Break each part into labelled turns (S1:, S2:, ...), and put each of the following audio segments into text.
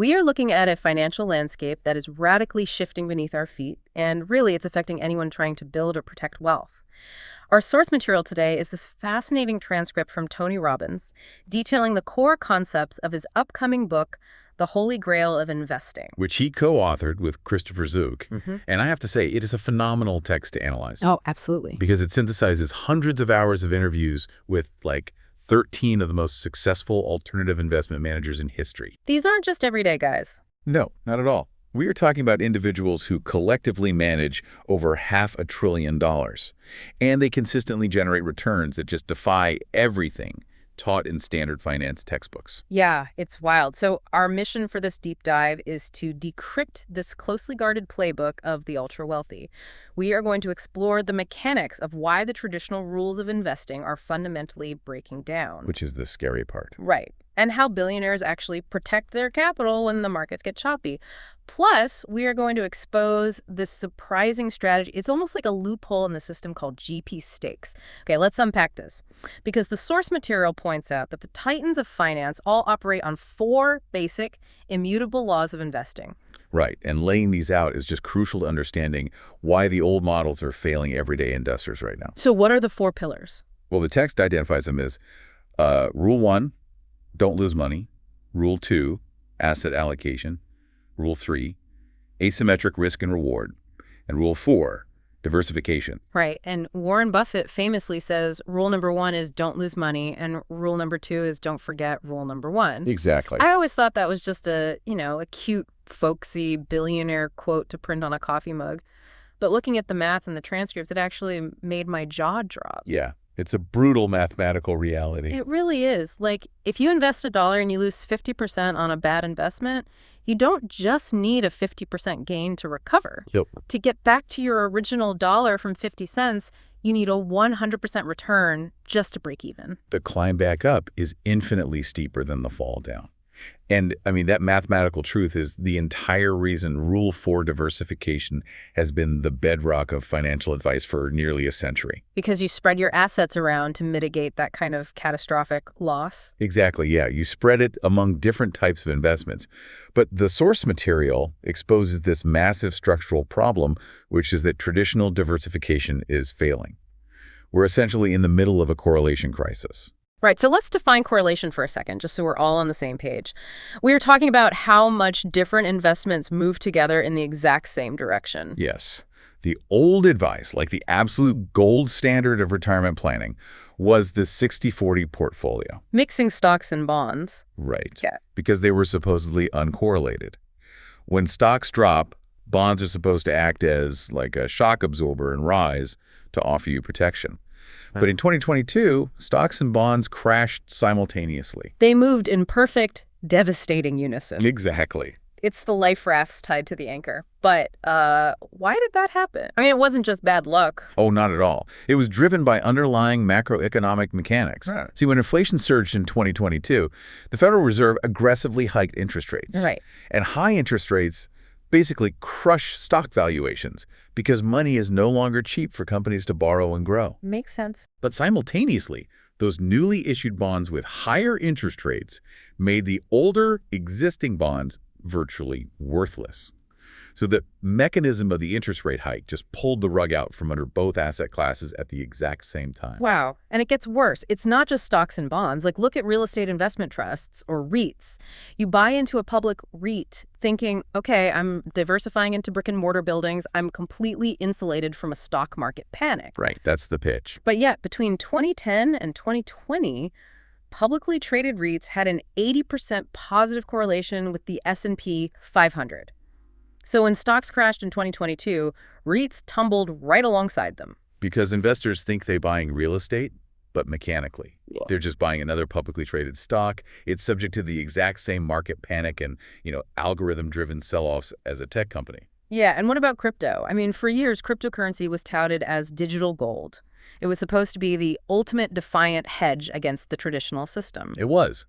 S1: We are looking at a financial landscape that is radically shifting beneath our feet, and really it's affecting anyone trying to build or protect wealth. Our source material today is this fascinating transcript from Tony Robbins, detailing the core concepts of his upcoming book, The Holy Grail of Investing.
S2: Which he co-authored with Christopher Zook.
S1: Mm-hmm.
S2: And I have to say, it is a phenomenal text to analyze.
S1: Oh, absolutely.
S2: Because it synthesizes hundreds of hours of interviews with, 13 of the most successful alternative investment managers in history.
S1: These aren't just everyday guys.
S2: No, not at all. We are talking about individuals who collectively manage over $500 billion. And they consistently generate returns that just defy everything taught in standard finance textbooks.
S1: Yeah, it's wild. So our mission for this deep dive is to decrypt this closely guarded playbook of the ultra-wealthy. We are going to explore the mechanics of why the traditional rules of investing are fundamentally breaking down.
S2: Which is the scary part.
S1: Right. And how billionaires actually protect their capital when the markets get choppy. Plus, we are going to expose this surprising strategy. It's almost like a loophole in the system called GP stakes. Okay, let's unpack this. Because the source material points out that the titans of finance all operate on 4 basic, immutable laws of investing.
S2: Right, and laying these out is just crucial to understanding why the old models are failing everyday investors right now.
S1: So what are the 4 pillars?
S2: Well, the text identifies them as Rule 1, don't lose money. Rule 2, asset allocation. Rule 3, asymmetric risk and reward. And Rule 4, diversification.
S1: Right. And Warren Buffett famously says rule number 1 is don't lose money, and rule number 2 is don't forget rule number 1.
S2: Exactly.
S1: I always thought that was just a cute, folksy billionaire quote to print on a coffee mug. But looking at the math and the transcripts, it actually made my jaw drop.
S2: Yeah. It's a brutal mathematical reality.
S1: It really is. Like, if you invest $1 and you lose 50% on a bad investment, you don't just need a 50% gain to recover.
S2: Yep.
S1: To get back to your original dollar from 50 cents, you need a 100% return just to break even.
S2: The climb back up is infinitely steeper than the fall down. And, that mathematical truth is the entire reason Rule 4 diversification has been the bedrock of financial advice for nearly a century.
S1: Because you spread your assets around to mitigate that kind of catastrophic loss.
S2: Exactly, yeah. You spread it among different types of investments. But the source material exposes this massive structural problem, which is that traditional diversification is failing. We're essentially in the middle of a correlation crisis.
S1: Right, so let's define correlation for a second, just so we're all on the same page. We are talking about how much different investments move together in the exact same direction.
S2: Yes. The old advice, like the absolute gold standard of retirement planning, was the 60-40 portfolio.
S1: Mixing stocks and bonds.
S2: Right.
S1: Yeah.
S2: Because they were supposedly uncorrelated. When stocks drop, bonds are supposed to act as like a shock absorber and rise to offer you protection. But in 2022, stocks and bonds crashed simultaneously.
S1: They moved in perfect, devastating unison.
S2: Exactly.
S1: It's the life rafts tied to the anchor. But why did that happen? It wasn't just bad luck.
S2: Oh, not at all. It was driven by underlying macroeconomic mechanics.
S1: Right.
S2: See, when inflation surged in 2022, the Federal Reserve aggressively hiked interest rates.
S1: Right.
S2: And high interest rates basically crush stock valuations because money is no longer cheap for companies to borrow and grow.
S1: Makes sense.
S2: But simultaneously, those newly issued bonds with higher interest rates made the older existing bonds virtually worthless. So the mechanism of the interest rate hike just pulled the rug out from under both asset classes at the exact same time.
S1: Wow. And it gets worse. It's not just stocks and bonds. Like, look at real estate investment trusts or REITs. You buy into a public REIT thinking, okay, I'm diversifying into brick and mortar buildings. I'm completely insulated from a stock market panic.
S2: Right. That's the pitch.
S1: But yet, between 2010 and 2020, publicly traded REITs had an 80% positive correlation with the S&P 500. So when stocks crashed in 2022, REITs tumbled right alongside them.
S2: Because investors think they're buying real estate, but mechanically.
S1: Yeah.
S2: They're just buying another publicly traded stock. It's subject to the exact same market panic and, algorithm-driven sell-offs as a tech company.
S1: Yeah, and what about crypto? For years, cryptocurrency was touted as digital gold. It was supposed to be the ultimate defiant hedge against the traditional system.
S2: It was.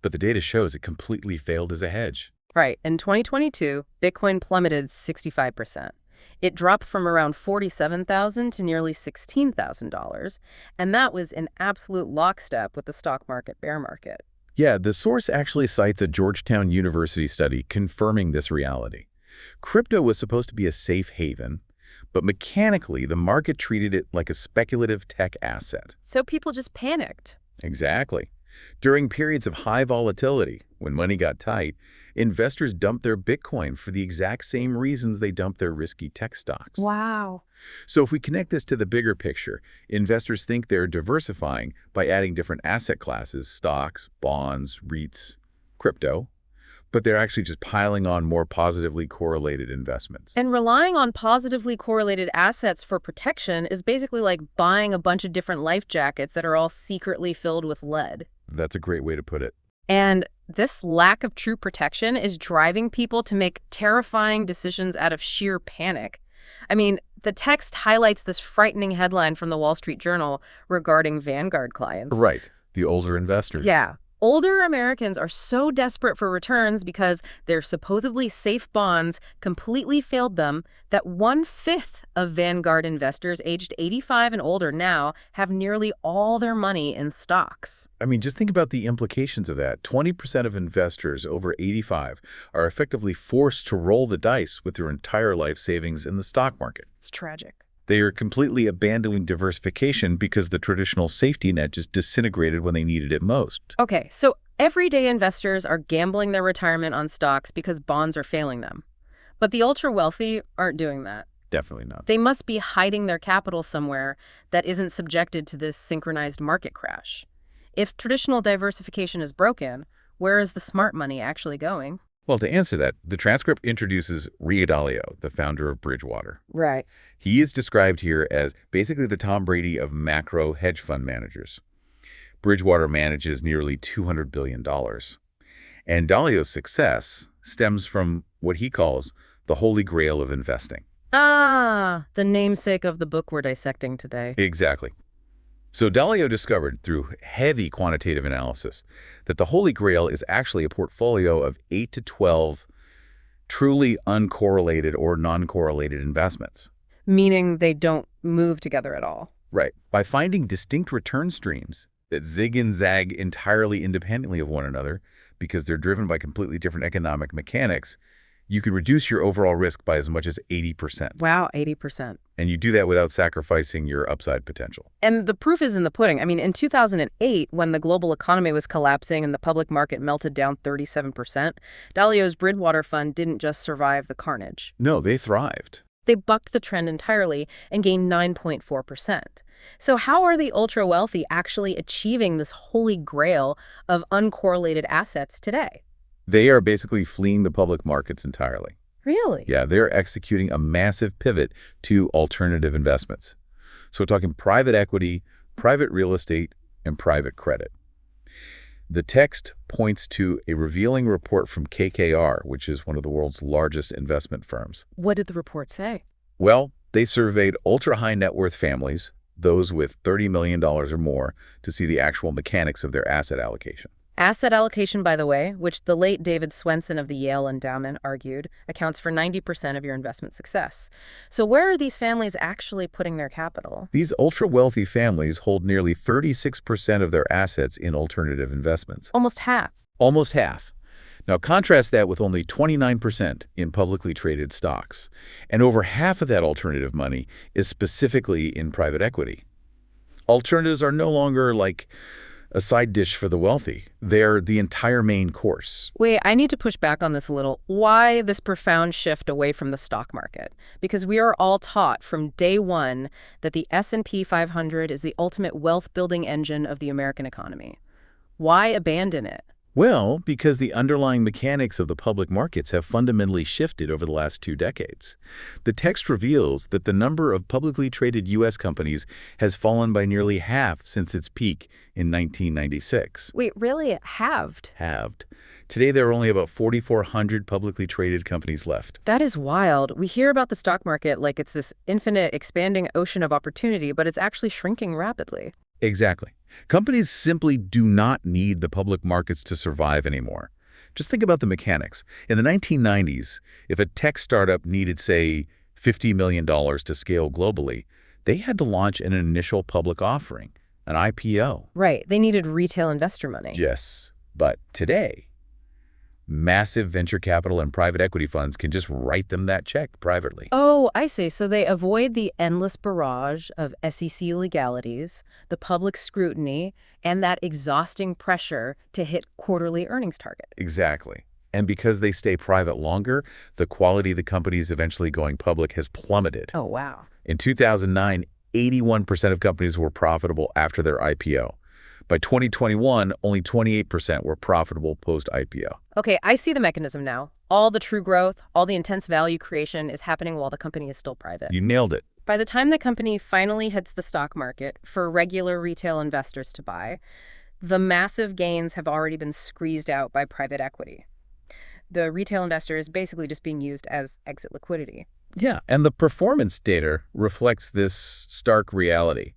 S2: But the data shows it completely failed as a hedge.
S1: Right. In 2022, Bitcoin plummeted 65%. It dropped from around $47,000 to nearly $16,000, and that was in absolute lockstep with the stock market bear market.
S2: Yeah, the source actually cites a Georgetown University study confirming this reality. Crypto was supposed to be a safe haven, but mechanically, the market treated it like a speculative tech asset.
S1: So people just panicked.
S2: Exactly. During periods of high volatility, when money got tight, investors dumped their Bitcoin for the exact same reasons they dumped their risky tech stocks.
S1: Wow.
S2: So if we connect this to the bigger picture, investors think they're diversifying by adding different asset classes, stocks, bonds, REITs, crypto, but they're actually just piling on more positively correlated investments.
S1: And relying on positively correlated assets for protection is basically like buying a bunch of different life jackets that are all secretly filled with lead.
S2: That's a great way to put it.
S1: And this lack of true protection is driving people to make terrifying decisions out of sheer panic. I mean, the text highlights this frightening headline from the Wall Street Journal regarding Vanguard clients.
S2: Right. The older investors.
S1: Yeah. Older Americans are so desperate for returns because their supposedly safe bonds completely failed them that 1/5 of Vanguard investors aged 85 and older now have nearly all their money in stocks.
S2: I mean, just think about the implications of that. 20% of investors over 85 are effectively forced to roll the dice with their entire life savings in the stock market.
S1: It's tragic.
S2: They are completely abandoning diversification because the traditional safety net just disintegrated when they needed it most.
S1: Okay, so everyday investors are gambling their retirement on stocks because bonds are failing them. But the ultra-wealthy aren't doing that.
S2: Definitely not.
S1: They must be hiding their capital somewhere that isn't subjected to this synchronized market crash. If traditional diversification is broken, where is the smart money actually going?
S2: Well, to answer that, the transcript introduces Ray Dalio, the founder of Bridgewater.
S1: Right.
S2: He is described here as basically the Tom Brady of macro hedge fund managers. Bridgewater manages nearly $200 billion. And Dalio's success stems from what he calls the Holy Grail of Investing.
S1: Ah, the namesake of the book we're dissecting today.
S2: Exactly. So Dalio discovered through heavy quantitative analysis that the Holy Grail is actually a portfolio of 8 to 12 truly uncorrelated or non-correlated investments.
S1: Meaning they don't move together at all.
S2: Right. By finding distinct return streams that zig and zag entirely independently of one another because they're driven by completely different economic mechanics, you can reduce your overall risk by as much as 80%.
S1: Wow, 80%.
S2: And you do that without sacrificing your upside potential.
S1: And the proof is in the pudding. I mean, in 2008, when the global economy was collapsing and the public market melted down 37%, Dalio's Bridgewater fund didn't just survive the carnage.
S2: No, they thrived.
S1: They bucked the trend entirely and gained 9.4%. So how are the ultra-wealthy actually achieving this holy grail of uncorrelated assets today?
S2: They are basically fleeing the public markets entirely.
S1: Really?
S2: Yeah, they're executing a massive pivot to alternative investments. So we're talking private equity, private real estate, and private credit. The text points to a revealing report from KKR, which is one of the world's largest investment firms.
S1: What did the report say?
S2: Well, they surveyed ultra-high net worth families, those with $30 million or more, to see the actual mechanics of their asset allocation.
S1: Asset allocation, by the way, which the late David Swenson of the Yale Endowment argued, accounts for 90% of your investment success. So where are these families actually putting their capital?
S2: These ultra-wealthy families hold nearly 36% of their assets in alternative investments.
S1: Almost half.
S2: Almost half. Now contrast that with only 29% in publicly traded stocks. And over half of that alternative money is specifically in private equity. Alternatives are no longer like a side dish for the wealthy. They're the entire main course.
S1: Wait, I need to push back on this a little. Why this profound shift away from the stock market? Because we are all taught from day one that the S&P 500 is the ultimate wealth-building engine of the American economy. Why abandon it?
S2: Well, because the underlying mechanics of the public markets have fundamentally shifted over the last 2 decades. The text reveals that the number of publicly traded U.S. companies has fallen by nearly half since its peak in 1996.
S1: Wait, really? It halved?
S2: Halved. Today, there are only about 4,400 publicly traded companies left.
S1: That is wild. We hear about the stock market like it's this infinite, expanding ocean of opportunity, but it's actually shrinking rapidly.
S2: Exactly. Companies simply do not need the public markets to survive anymore. Just think about the mechanics. In the 1990s, if a tech startup needed, say, $50 million to scale globally, they had to launch an initial public offering, an IPO.
S1: Right. They needed retail investor money.
S2: Yes. But today, massive venture capital and private equity funds can just write them that check privately.
S1: Oh, I see. So they avoid the endless barrage of SEC legalities, the public scrutiny, and that exhausting pressure to hit quarterly earnings target.
S2: Exactly. And because they stay private longer, the quality of the companies eventually going public has plummeted.
S1: Oh, wow.
S2: In 2009, 81% of companies were profitable after their IPO. By 2021, only 28% were profitable post-IPO.
S1: Okay, I see the mechanism now. All the true growth, all the intense value creation is happening while the company is still private.
S2: You nailed it.
S1: By the time the company finally hits the stock market for regular retail investors to buy, the massive gains have already been squeezed out by private equity. The retail investor is basically just being used as exit liquidity.
S2: Yeah, and the performance data reflects this stark reality.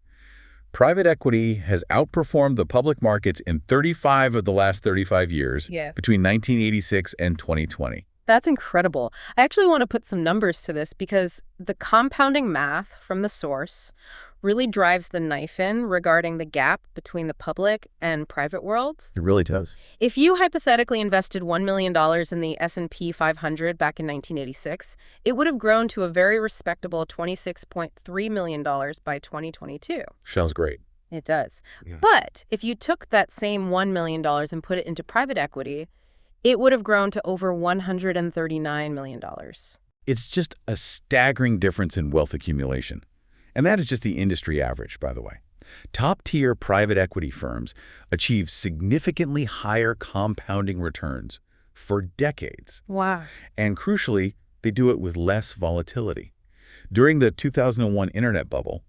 S2: Private equity has outperformed the public markets in 35 of the last 35 years between 1986 and 2020.
S1: That's incredible. I actually want to put some numbers to this because the compounding math from the source really drives the knife in regarding the gap between the public and private worlds.
S2: It really does.
S1: If you hypothetically invested $1 million in the S&P 500 back in 1986, it would have grown to a very respectable $26.3 million by 2022.
S2: Sounds great.
S1: It does.
S2: Yeah.
S1: But if you took that same $1 million and put it into private equity, it would have grown to over $139 million.
S2: It's just a staggering difference in wealth accumulation. And that is just the industry average, by the way. Top-tier private equity firms achieve significantly higher compounding returns for decades.
S1: Wow.
S2: And crucially, they do it with less volatility. During the 2001 internet bubble,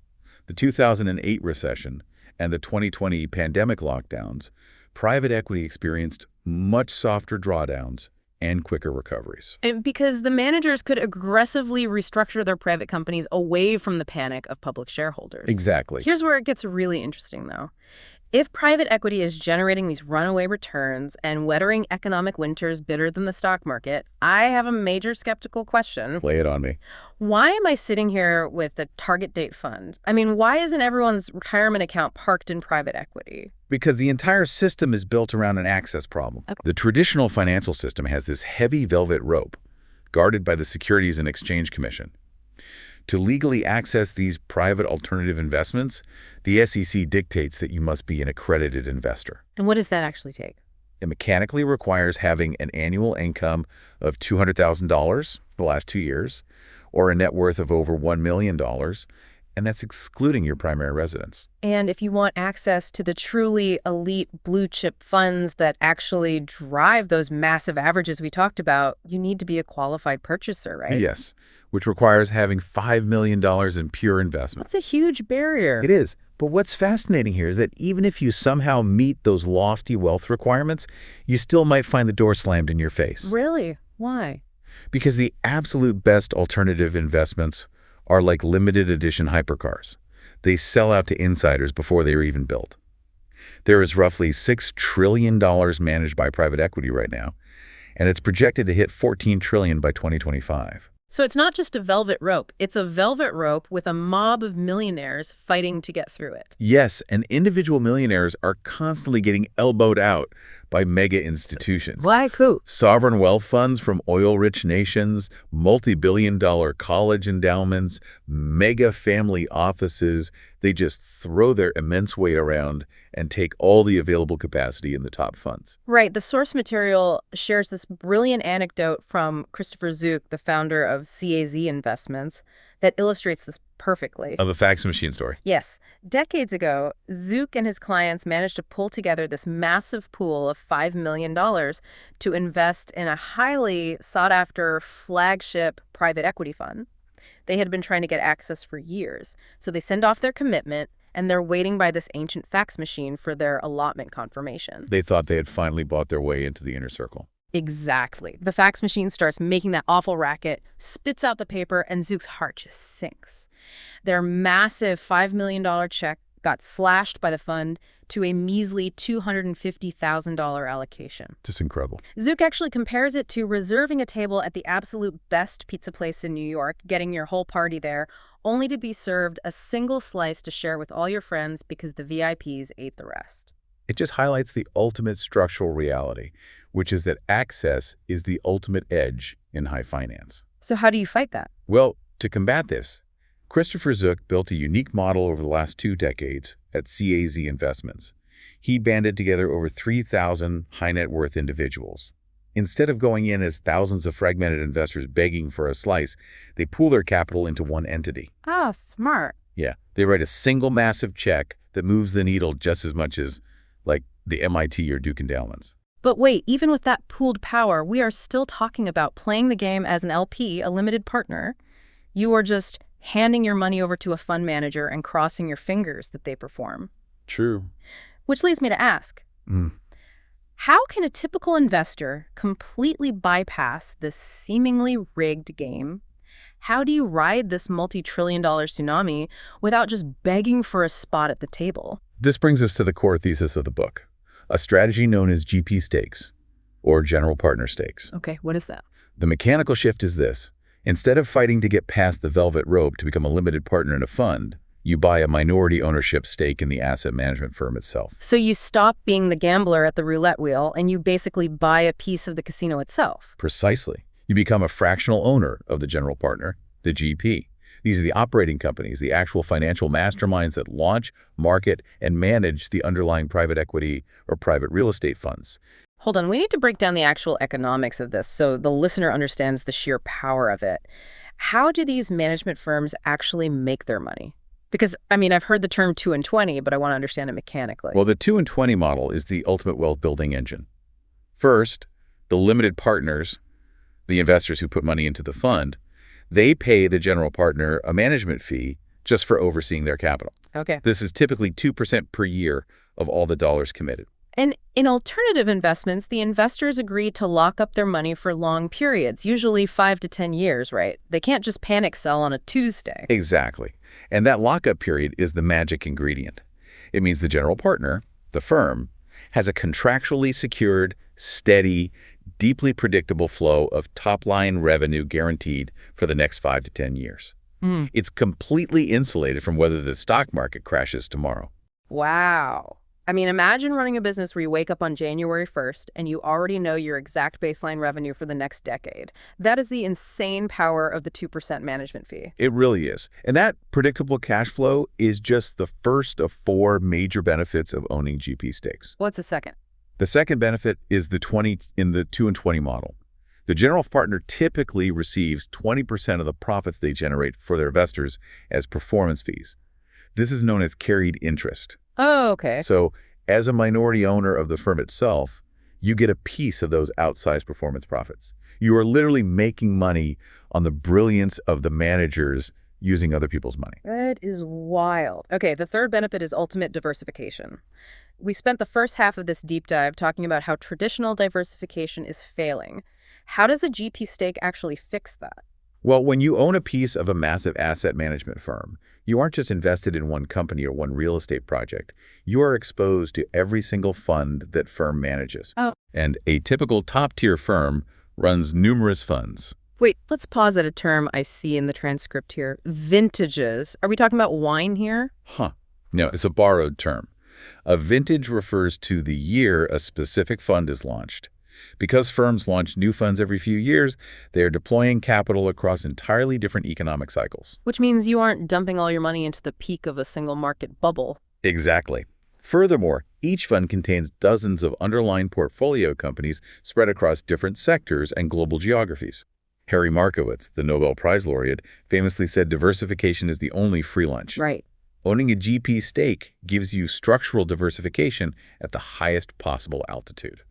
S2: the 2008 recession, and the 2020 pandemic lockdowns, private equity experienced much softer drawdowns and quicker recoveries.
S1: And because the managers could aggressively restructure their private companies away from the panic of public shareholders.
S2: Exactly.
S1: Here's where it gets really interesting, though. If private equity is generating these runaway returns and weathering economic winters better than the stock market, I have a major skeptical question.
S2: Lay it on me.
S1: Why am I sitting here with a target date fund? I mean, why isn't everyone's retirement account parked in private equity?
S2: Because the entire system is built around an access problem.
S1: Okay.
S2: The traditional financial system has this heavy velvet rope guarded by the Securities and Exchange Commission. To legally access these private alternative investments, the SEC dictates that you must be an accredited investor.
S1: And what does that actually take?
S2: It mechanically requires having an annual income of $200,000 the last 2 years, or a net worth of over $1 million, and that's excluding your primary residence.
S1: And if you want access to the truly elite blue chip funds that actually drive those massive averages we talked about, you need to be a qualified purchaser, right?
S2: Yes, which requires having $5 million in pure investment.
S1: That's a huge barrier.
S2: It is. But what's fascinating here is that even if you somehow meet those lofty wealth requirements, you still might find the door slammed in your face.
S1: Really? Why?
S2: Because the absolute best alternative investments are like limited edition hypercars. They sell out to insiders before they are even built. There is roughly $6 trillion managed by private equity right now, and it's projected to hit $14 trillion by 2025.
S1: So it's not just a velvet rope. It's a velvet rope with a mob of millionaires fighting to get through it.
S2: Yes, and individual millionaires are constantly getting elbowed out by mega institutions.
S1: Why? Cool.
S2: Sovereign wealth funds from oil-rich nations, multi-billion-dollar college endowments, mega family offices. They just throw their immense weight around and take all the available capacity in the top funds.
S1: Right. The source material shares this brilliant anecdote from Christopher Zook, the founder of CAZ Investments, that illustrates this perfectly.
S2: Of the fax machine story.
S1: Yes. Decades ago, Zook and his clients managed to pull together this massive pool of $5 million to invest in a highly sought-after flagship private equity fund. They had been trying to get access for years, so they send off their commitment, and they're waiting by this ancient fax machine for their allotment confirmation.
S2: They thought they had finally bought their way into the inner circle.
S1: Exactly. The fax machine starts making that awful racket, spits out the paper, and Zook's heart just sinks. Their massive $5 million check got slashed by the fund to a measly $250,000 allocation.
S2: Just incredible.
S1: Zook actually compares it to reserving a table at the absolute best pizza place in New York, getting your whole party there, only to be served a single slice to share with all your friends because the VIPs ate the rest.
S2: It just highlights the ultimate structural reality, which is that access is the ultimate edge in high finance.
S1: So how do you fight that?
S2: Well, to combat this, Christopher Zook built a unique model over the last 2 decades at CAZ Investments. He banded together over 3,000 high net worth individuals. Instead of going in as thousands of fragmented investors begging for a slice, they pool their capital into one entity.
S1: Ah, smart.
S2: Yeah, they write a single massive check that moves the needle just as much as, like, the MIT or Duke endowments.
S1: But wait, even with that pooled power, we are still talking about playing the game as an LP, a limited partner. You are just handing your money over to a fund manager and crossing your fingers that they perform.
S2: True.
S1: Which leads me to ask, how can a typical investor completely bypass this seemingly rigged game? How do you ride this multi-trillion-dollar tsunami without just begging for a spot at the table?
S2: This brings us to the core thesis of the book, a strategy known as GP stakes, or general partner stakes.
S1: Okay, what is that?
S2: The mechanical shift is this. Instead of fighting to get past the velvet rope to become a limited partner in a fund, you buy a minority ownership stake in the asset management firm itself.
S1: So you stop being the gambler at the roulette wheel and you basically buy a piece of the casino itself.
S2: Precisely. You become a fractional owner of the general partner, the GP. These are the operating companies, the actual financial masterminds that launch, market, and manage the underlying private equity or private real estate funds.
S1: Hold on, we need to break down the actual economics of this so the listener understands the sheer power of it. How do these management firms actually make their money? Because, I've heard the term 2 and 20, but I want to understand it mechanically.
S2: Well, the 2 and 20 model is the ultimate wealth-building engine. First, the limited partners, the investors who put money into the fund, they pay the general partner a management fee just for overseeing their capital.
S1: Okay.
S2: This is typically 2% per year of all the dollars committed.
S1: And in alternative investments, the investors agree to lock up their money for long periods, usually 5 to 10 years, right? They can't just panic sell on a Tuesday.
S2: Exactly. And that lockup period is the magic ingredient. It means the general partner, the firm, has a contractually secured, steady, deeply predictable flow of top-line revenue guaranteed for the next 5 to 10 years. It's completely insulated from whether the stock market crashes tomorrow.
S1: Wow. Imagine running a business where you wake up on January 1st and you already know your exact baseline revenue for the next decade. That is the insane power of the 2% management fee.
S2: It really is. And that predictable cash flow is just the first of 4 major benefits of owning GP stakes.
S1: What's the second?
S2: The second benefit is the 20 in the 2 and 20 model. The general partner typically receives 20% of the profits they generate for their investors as performance fees. This is known as carried interest.
S1: Oh, okay.
S2: So as a minority owner of the firm itself, you get a piece of those outsized performance profits. You are literally making money on the brilliance of the managers using other people's money.
S1: That is wild. Okay, the third benefit is ultimate diversification. We spent the first half of this deep dive talking about how traditional diversification is failing. How does a GP stake actually fix that?
S2: Well, when you own a piece of a massive asset management firm, you aren't just invested in one company or one real estate project. You are exposed to every single fund that firm manages.
S1: Oh.
S2: And a typical top-tier firm runs numerous funds.
S1: Wait, let's pause at a term I see in the transcript here. Vintages. Are we talking about wine here?
S2: No, it's a borrowed term. A vintage refers to the year a specific fund is launched. Because firms launch new funds every few years, they are deploying capital across entirely different economic cycles.
S1: Which means you aren't dumping all your money into the peak of a single market bubble.
S2: Exactly. Furthermore, each fund contains dozens of underlying portfolio companies spread across different sectors and global geographies. Harry Markowitz, the Nobel Prize laureate, famously said diversification is the only free lunch.
S1: Right.
S2: Owning a GP stake gives you structural diversification at the highest possible altitude.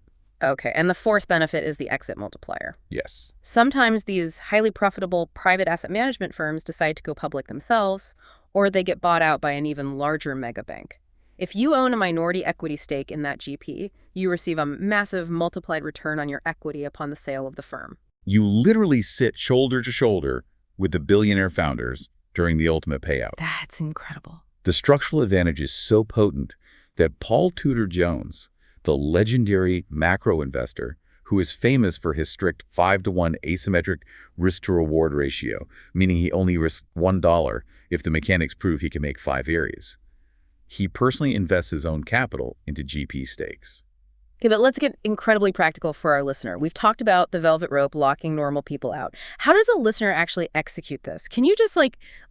S1: Okay, and the fourth benefit is the exit multiplier.
S2: Yes.
S1: Sometimes these highly profitable private asset management firms decide to go public themselves, or they get bought out by an even larger mega bank. If you own a minority equity stake in that GP, you receive a massive multiplied return on your equity upon the sale of the firm.
S2: You literally sit shoulder to shoulder with the billionaire founders during the ultimate payout.
S1: That's incredible.
S2: The structural advantage is so potent that Paul Tudor Jones, the legendary macro investor who is famous for his strict 5-to-1 asymmetric risk-to-reward ratio, meaning he only risks $1 if the mechanics prove he can make 5 areas. He personally invests his own capital into GP stakes.
S1: Okay, but let's get incredibly practical for our listener. We've talked about the velvet rope locking normal people out. How does a listener actually execute this? Can you just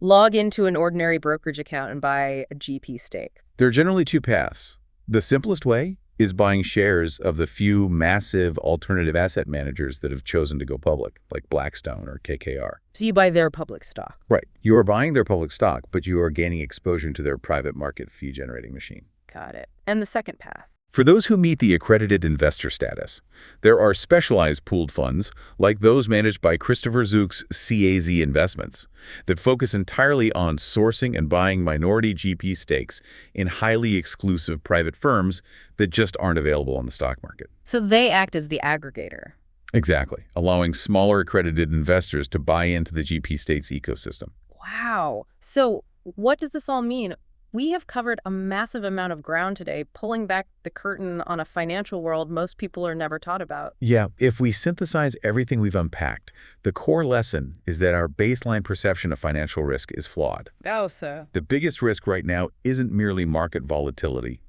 S1: log into an ordinary brokerage account and buy a GP stake?
S2: There are generally two paths. The simplest way is buying shares of the few massive alternative asset managers that have chosen to go public, like Blackstone or KKR.
S1: So you buy their public stock.
S2: Right. You are buying their public stock, but you are gaining exposure to their private market fee-generating machine.
S1: Got it. And the second path?
S2: For those who meet the accredited investor status, there are specialized pooled funds, like those managed by Christopher Zook's CAZ Investments, that focus entirely on sourcing and buying minority GP stakes in highly exclusive private firms that just aren't available on the stock market.
S1: So they act as the aggregator.
S2: Exactly, allowing smaller accredited investors to buy into the GP stakes ecosystem.
S1: Wow. So what does this all mean? We have covered a massive amount of ground today, pulling back the curtain on a financial world most people are never taught about.
S2: Yeah, if we synthesize everything we've unpacked, the core lesson is that our baseline perception of financial risk is flawed.
S1: Oh, so.
S2: The biggest risk right now isn't merely market volatility.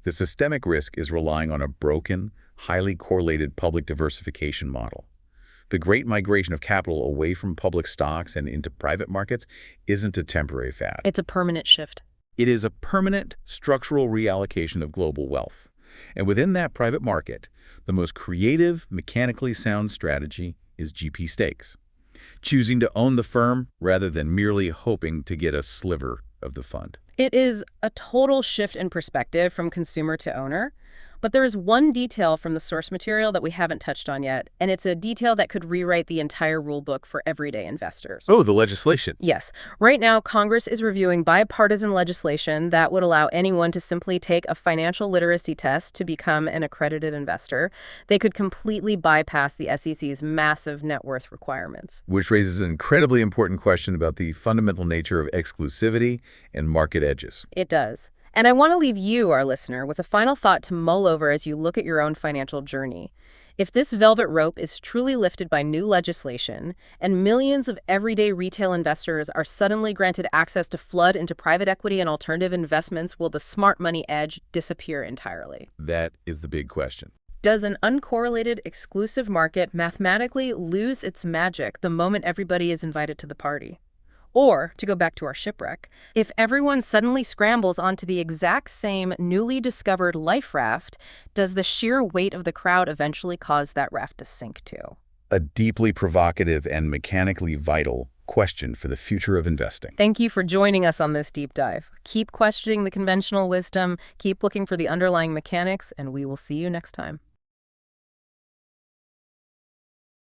S2: The systemic risk is relying on a broken, highly correlated public diversification model. The great migration of capital away from public stocks and into private markets isn't a temporary fad.
S1: It's a permanent shift.
S2: It is a permanent structural reallocation of global wealth. And within that private market, the most creative, mechanically sound strategy is GP stakes, choosing to own the firm rather than merely hoping to get a sliver of the fund.
S1: It is a total shift in perspective from consumer to owner. But there is one detail from the source material that we haven't touched on yet, and it's a detail that could rewrite the entire rule book for everyday investors.
S2: Oh, the legislation.
S1: Yes. Right now, Congress is reviewing bipartisan legislation that would allow anyone to simply take a financial literacy test to become an accredited investor. They could completely bypass the SEC's massive net worth requirements.
S2: Which raises an incredibly important question about the fundamental nature of exclusivity and market edges.
S1: It does. And I want to leave you, our listener, with a final thought to mull over as you look at your own financial journey. If this velvet rope is truly lifted by new legislation, and millions of everyday retail investors are suddenly granted access to flood into private equity and alternative investments, will the smart money edge disappear entirely?
S2: That is the big question.
S1: Does an uncorrelated, exclusive market mathematically lose its magic the moment everybody is invited to the party? Or, to go back to our shipwreck, if everyone suddenly scrambles onto the exact same newly discovered life raft, does the sheer weight of the crowd eventually cause that raft to sink too?
S2: A deeply provocative and mechanically vital question for the future of investing.
S1: Thank you for joining us on this deep dive. Keep questioning the conventional wisdom, keep looking for the underlying mechanics, and we will see you next time.